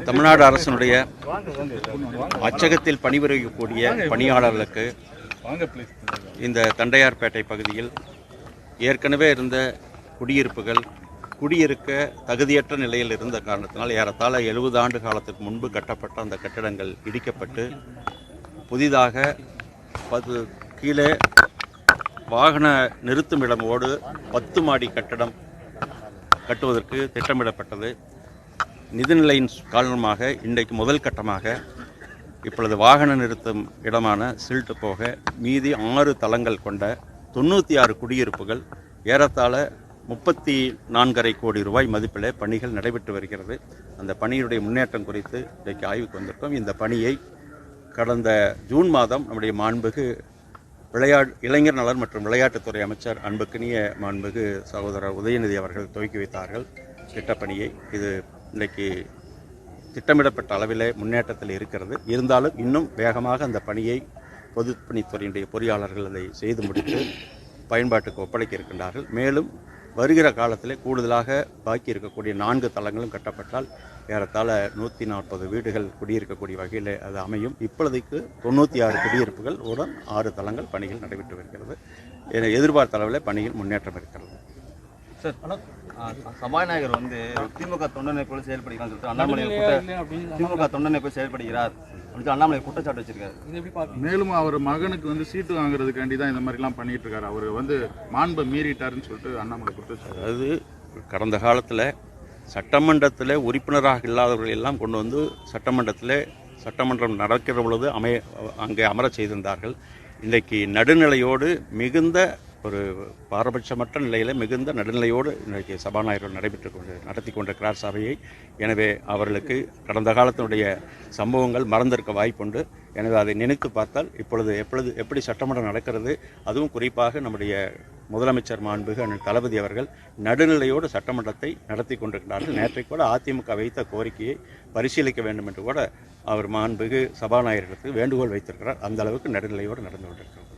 தமிழ்நாடு அரசினுடைய அச்சகத்தில் பணிபுரியக்கூடிய பணியாளர்களுக்கு இந்த தண்டையார்பேட்டை பகுதியில் ஏற்கனவே இருந்த குடியிருப்புகள் குடியிருக்க தகுதியற்ற நிலையில் இருந்த காரணத்தினால் ஏறத்தாழ 70 ஆண்டு காலத்துக்கு முன்பு கட்டப்பட்ட அந்த கட்டடங்கள் இடிக்கப்பட்டு புதிதாக கீழே வாகன நிறுத்துமிடமோடு 10 மாடி கட்டடம் கட்டுவதற்கு திட்டமிடப்பட்டது. நிதிநிலையின் காரணமாக இன்றைக்கு முதல் கட்டமாக இப்பொழுது வாகன நிறுத்தும் இடமான சில்ட்டு போக மீதி 6 தளங்கள் கொண்ட 96 குடியிருப்புகள் ஏறத்தாழ 34.5 கோடி ரூபாய் மதிப்பில் பணிகள் நடைபெற்று வருகிறது. அந்த பணியுடைய முன்னேற்றம் குறித்து இன்றைக்கு ஆய்வுக்கு வந்திருக்கோம். இந்த பணியை கடந்த ஜூன் மாதம் நம்முடைய மாண்புகு இளைஞர் நலன் மற்றும் விளையாட்டுத்துறை அமைச்சர் அன்புக்கினிய மாண்புகு சகோதரர் உதயநிதி அவர்கள் துவக்கி வைத்தார்கள் திட்டப்பணியை. இது இன்றைக்கு திட்டமிடப்பட்ட அளவில் முன்னேற்றத்தில் இருக்கிறது. இருந்தாலும் இன்னும் வேகமாக அந்த பணியை பொதுப்பணித்துறையினுடைய பொறியாளர்கள் அதை செய்து முடித்து பயன்பாட்டுக்கு ஒப்படைக்க இருக்கின்றார்கள். மேலும் வருகிற காலத்தில் கூடுதலாக பாக்கி இருக்கக்கூடிய 4 தளங்களும் கட்டப்பட்டால் ஏறத்தாழ 140 வீடுகள் குடியிருக்கக்கூடிய வகையில் அது அமையும். இப்பொழுதைக்கு 96 குடியிருப்புகள் உடன் 6 தளங்கள் பணிகள் நடைபெற்று வருகிறது. எதிர்பார்த்த அளவில் பணியில் முன்னேற்றம் இருக்கிறது. சார், சபாநாயகர் திமுக தொண்டனை போல செயல்படுகிறார் சொல்லிட்டு அண்ணாமலை திமுக தொண்டனை போய் செயல்படுகிறார் அண்ணாமலை குற்றச்சாட்டு வச்சிருக்காரு. மேலும் அவர் மகனுக்கு சீட்டு வாங்குறதுக்காண்டி தான் இந்த மாதிரிலாம் பண்ணிட்டு இருக்காரு. அவர் மாண்பை மீறிட்டாருன்னு சொல்லிட்டு அண்ணாமலை குற்றச்சாட்டு. அதாவது கடந்த காலத்தில் சட்டமன்றத்தில் உறுப்பினராக இல்லாதவர்கள் எல்லாம் கொண்டு சட்டமன்றம் நடக்கிற பொழுது அங்கே அமரச் செய்திருந்தார்கள். இன்றைக்கு நடுநிலையோடு மிகுந்த ஒரு பாரபட்சமற்ற நிலையில் மிகுந்த நடுநிலையோடு இன்றைக்கு சபாநாயகர்கள் நடத்தி கொண்டிருக்கிறார் சபையை. எனவே அவர்களுக்கு கடந்த காலத்தினுடைய சம்பவங்கள் மறந்திருக்க வாய்ப்புண்டு. எனவே அதை நினைத்து பார்த்தால் இப்பொழுது எப்படி சட்டமன்றம் நடக்கிறது, அதுவும் குறிப்பாக நம்முடைய முதலமைச்சர் மாண்புகு அண்ணன் தளபதி அவர்கள் நடுநிலையோடு சட்டமன்றத்தை நடத்தி கொண்டிருக்கிறார்கள். நேற்றைக்கு கூட அதிமுக வைத்த கோரிக்கையை பரிசீலிக்க வேண்டும் என்று கூட அவர் மாண்புகு சபாநாயகருக்கு வேண்டுகோள் வைத்திருக்கிறார். அந்த அளவுக்கு நடுநிலையோடு நடந்து கொண்டிருக்கிறார்.